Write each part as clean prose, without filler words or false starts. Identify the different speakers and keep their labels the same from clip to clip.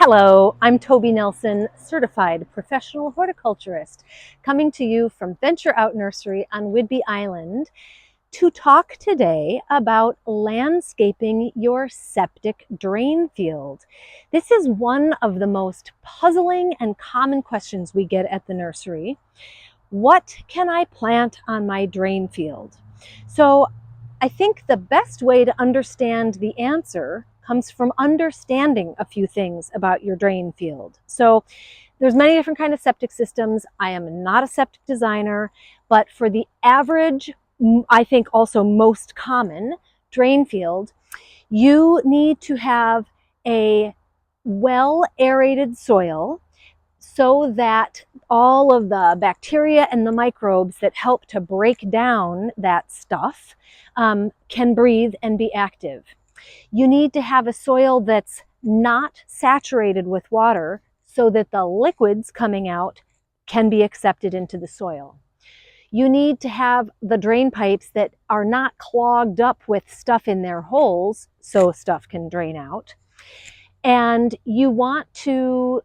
Speaker 1: Hello, I'm Tobey Nelson, certified professional horticulturist, coming to you from Venture Out Nursery on Whidbey Island to talk today about landscaping your septic drain field. This is one of the most puzzling and common questions we get at the nursery. What can I plant on my drain field? So I think the best way to understand the answer comes from understanding a few things about your drain field. So there's many different kinds of septic systems. I am not a septic designer, but for the average, I think also most common drain field, you need to have a well aerated soil so that all of the bacteria and the microbes that help to break down that stuff can breathe and be active. You need to have a soil that's not saturated with water so that the liquids coming out can be accepted into the soil. You need to have the drain pipes that are not clogged up with stuff in their holes so stuff can drain out. And you want to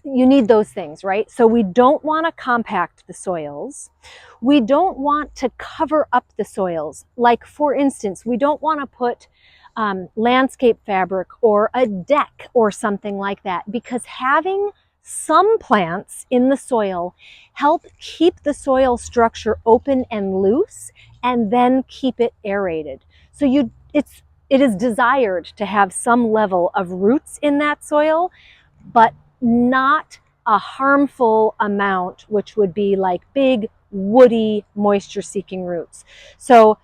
Speaker 1: you need those things, right? So we don't want to compact the soils. We don't want to cover up the soils. Like, for instance, we don't want to put landscape fabric or a deck or something like that, because having some plants in the soil help keep the soil structure open and loose and then keep it aerated. So it is desired to have some level of roots in that soil, but not a harmful amount, which would be like big, woody, moisture-seeking roots. So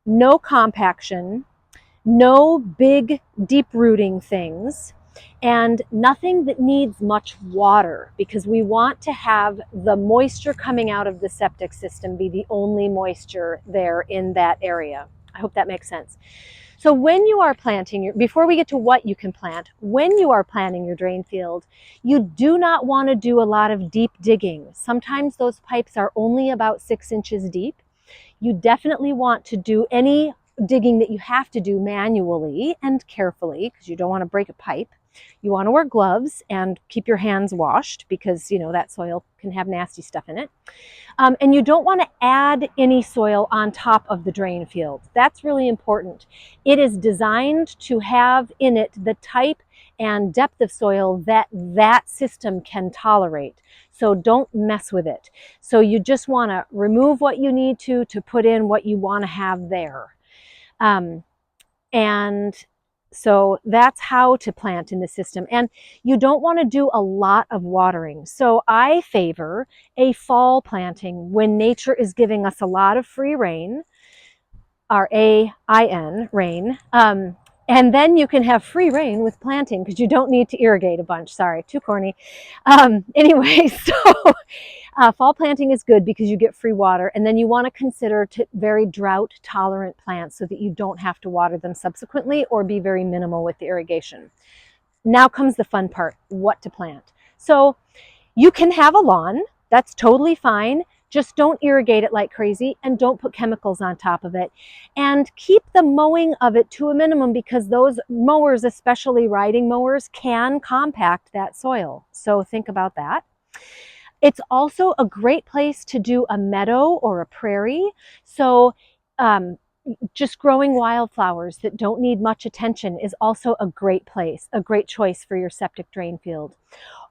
Speaker 1: no compaction, no big, deep-rooting things, and nothing that needs much water, because we want to have the moisture coming out of the septic system be the only moisture there in that area. I hope that makes sense. So when you are planting, before we get to what you can plant, when you are planting your drain field, you do not want to do a lot of deep digging. Sometimes those pipes are only about 6 inches deep. You definitely want to do any digging that you have to do manually and carefully, because you don't want to break a pipe. You want to wear gloves and keep your hands washed, because that soil can have nasty stuff in it. And you don't want to add any soil on top of the drain field. That's really important. It is designed to have in it the type and depth of soil that system can tolerate. So don't mess with it. So you just want to remove what you need to put in what you want to have there. And so that's how to plant in the system. And you don't want to do a lot of watering. So I favor a fall planting when nature is giving us a lot of free rain, R-A-I-N, rain. And then you can have free rain with planting, because you don't need to irrigate a bunch. Sorry, too corny. Anyway, so fall planting is good because you get free water, and then you want to consider very drought tolerant plants so that you don't have to water them subsequently or be very minimal with the irrigation. Now comes the fun part, what to plant. So you can have a lawn, that's totally fine. Just don't irrigate it like crazy, and don't put chemicals on top of it. And keep the mowing of it to a minimum, because those mowers, especially riding mowers, can compact that soil. So think about that. It's also a great place to do a meadow or a prairie. So just growing wildflowers that don't need much attention is also a great place, a great choice for your septic drain field.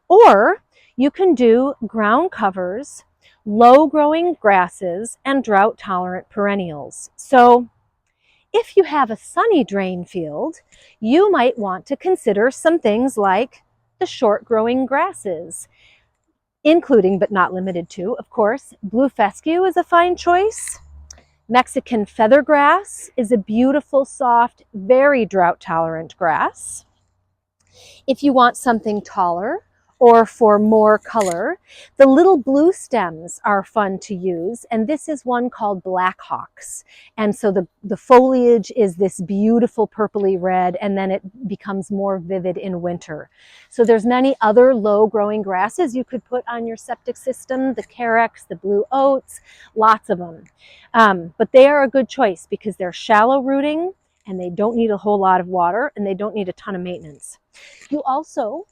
Speaker 1: Or you can do ground covers, low growing grasses, and drought tolerant perennials. So if you have a sunny drain field, you might want to consider some things like the short growing grasses, including but not limited to, of course, blue fescue is a fine choice. Mexican feathergrass is a beautiful, soft, very drought tolerant grass. If you want something taller or for more color, the little blue stems are fun to use, and this is one called Black Hawks. And so the foliage is this beautiful purpley red, and then it becomes more vivid in winter. So there's many other low growing grasses you could put on your septic system, the carex, the blue oats, lots of them. But they are a good choice because they're shallow rooting, and they don't need a whole lot of water, and they don't need a ton of maintenance. You also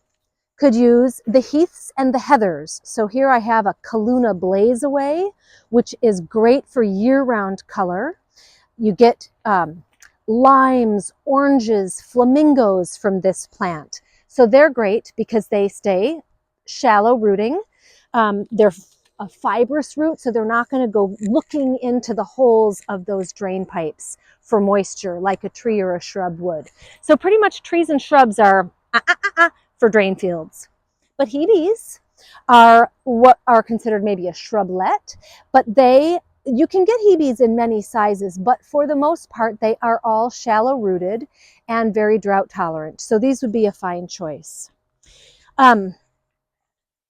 Speaker 1: could use the heaths and the heathers. So here I have a Kaluna Blaze Away, which is great for year-round color. You get limes, oranges, flamingos from this plant. So they're great because they stay shallow rooting. They're a fibrous root, so they're not going to go looking into the holes of those drain pipes for moisture like a tree or a shrub would. So pretty much trees and shrubs are for drain fields. But Hebes are what are considered maybe a shrublet, but you can get Hebes in many sizes, but for the most part, they are all shallow rooted and very drought tolerant. So these would be a fine choice.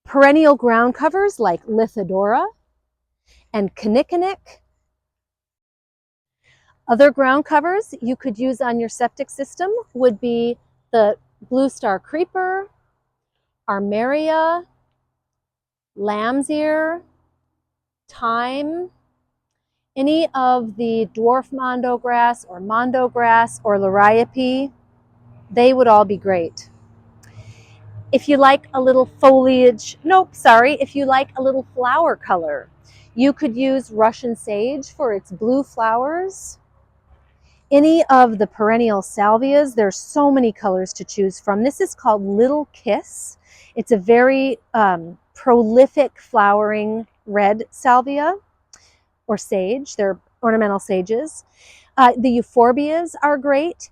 Speaker 1: Perennial ground covers like Lithidora and Kinnikinick. Other ground covers you could use on your septic system would be the Blue Star Creeper, Armeria, Lamb's Ear, Thyme, any of the dwarf mondo grass or liriope, they would all be great. If you like a little foliage, if you like a little flower color, you could use Russian sage for its blue flowers. Any of the perennial salvias, there's so many colors to choose from. This is called Little Kiss. It's a very prolific flowering red salvia or sage. They're ornamental sages. The euphorbias are great.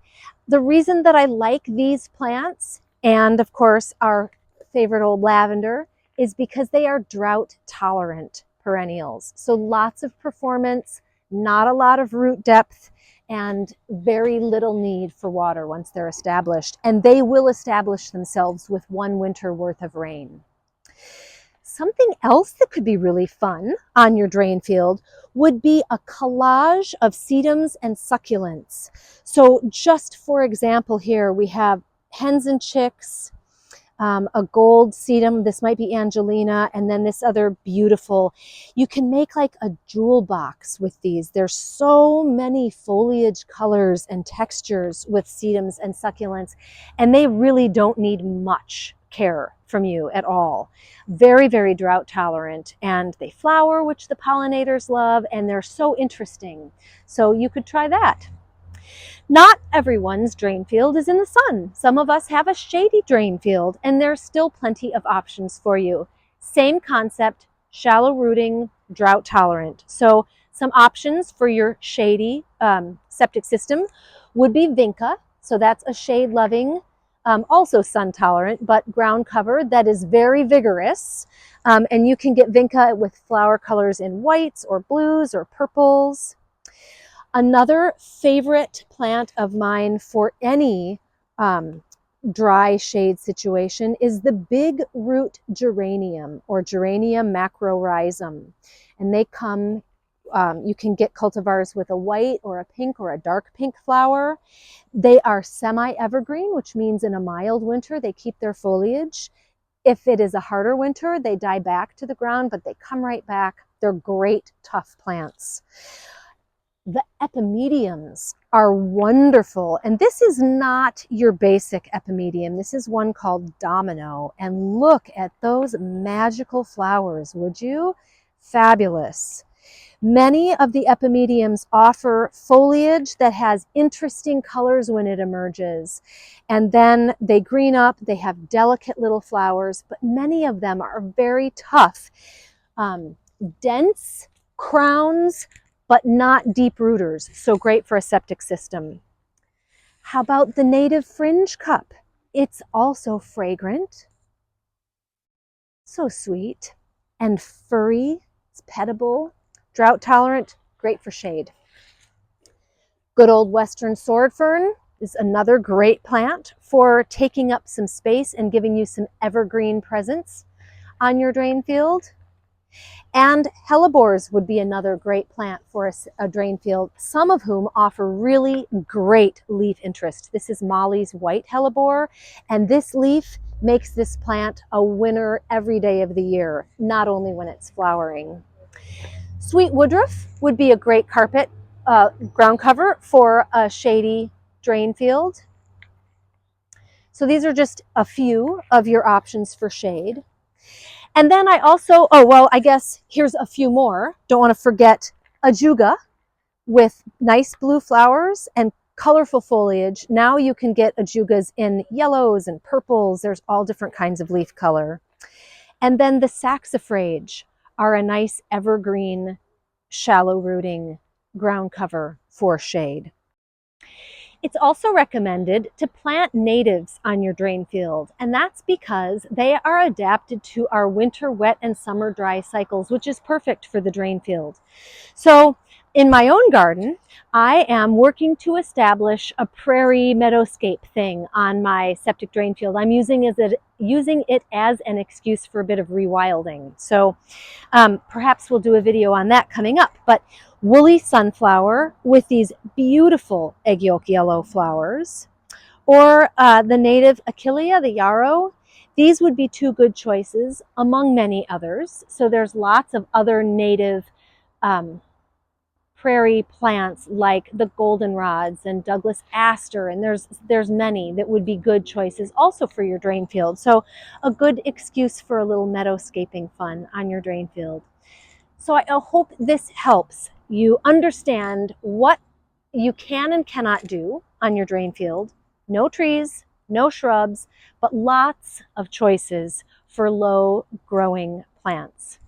Speaker 1: The reason that I like these plants, and of course our favorite old lavender, is because they are drought tolerant perennials. So lots of performance, not a lot of root depth, and very little need for water once they're established. And they will establish themselves with one winter worth of rain. Something else that could be really fun on your drain field would be a collage of sedums and succulents. So just for example here, we have hens and chicks, a gold sedum, this might be Angelina, and then this other beautiful. You can make like a jewel box with these. There's so many foliage colors and textures with sedums and succulents, and they really don't need much care from you at all. Very, very drought tolerant, and they flower, which the pollinators love, and they're so interesting. So you could try that. Not everyone's drain field is in the sun. Some of us have a shady drain field, and there's still plenty of options for you. Same concept, shallow rooting, drought tolerant. So some options for your shady septic system would be Vinca. So that's a shade loving, also sun tolerant, but ground cover that is very vigorous. And you can get Vinca with flower colors in whites or blues or purples. Another favorite plant of mine for any dry shade situation is the big root geranium or Geranium macrorhizum. And they come, you can get cultivars with a white or a pink or a dark pink flower. They are semi-evergreen, which means in a mild winter they keep their foliage. If it is a harder winter, they die back to the ground, but they come right back. They're great, tough plants. The epimediums are wonderful, and this is not your basic epimedium. This is one called Domino, and look at those magical flowers, would you? Fabulous. Many of the epimediums offer foliage that has interesting colors when it emerges, and then they green up, they have delicate little flowers, but many of them are very tough, dense crowns, but not deep rooters, so great for a septic system. How about the native fringe cup? It's also fragrant, so sweet, and furry, it's petable, drought tolerant, great for shade. Good old western sword fern is another great plant for taking up some space and giving you some evergreen presence on your drain field. And hellebores would be another great plant for a drain field, some of whom offer really great leaf interest. This is Molly's white hellebore, and this leaf makes this plant a winner every day of the year, not only when it's flowering. Sweet woodruff would be a great carpet ground cover for a shady drain field. So these are just a few of your options for shade. And then I also, oh, well, I guess here's a few more. Don't want to forget ajuga with nice blue flowers and colorful foliage. Now you can get ajugas in yellows and purples. There's all different kinds of leaf color. And then the saxifrage are a nice evergreen, shallow rooting ground cover for shade. It's also recommended to plant natives on your drain field, and that's because they are adapted to our winter wet and summer dry cycles, which is perfect for the drain field. So in my own garden, I am working to establish a prairie meadowscape thing on my septic drain field. I'm using it as an excuse for a bit of rewilding. So perhaps we'll do a video on that coming up. But woolly sunflower with these beautiful egg yolk yellow flowers, or the native Achillea, the yarrow. These would be two good choices among many others. So there's lots of other native prairie plants like the goldenrods and Douglas aster, and there's many that would be good choices also for your drain field. So a good excuse for a little meadowscaping fun on your drain field. So I hope this helps you understand what you can and cannot do on your drain field. No trees, no shrubs, but lots of choices for low growing plants.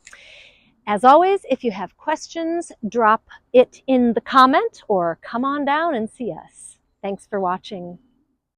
Speaker 1: As always, if you have questions, drop it in the comment or come on down and see us. Thanks for watching.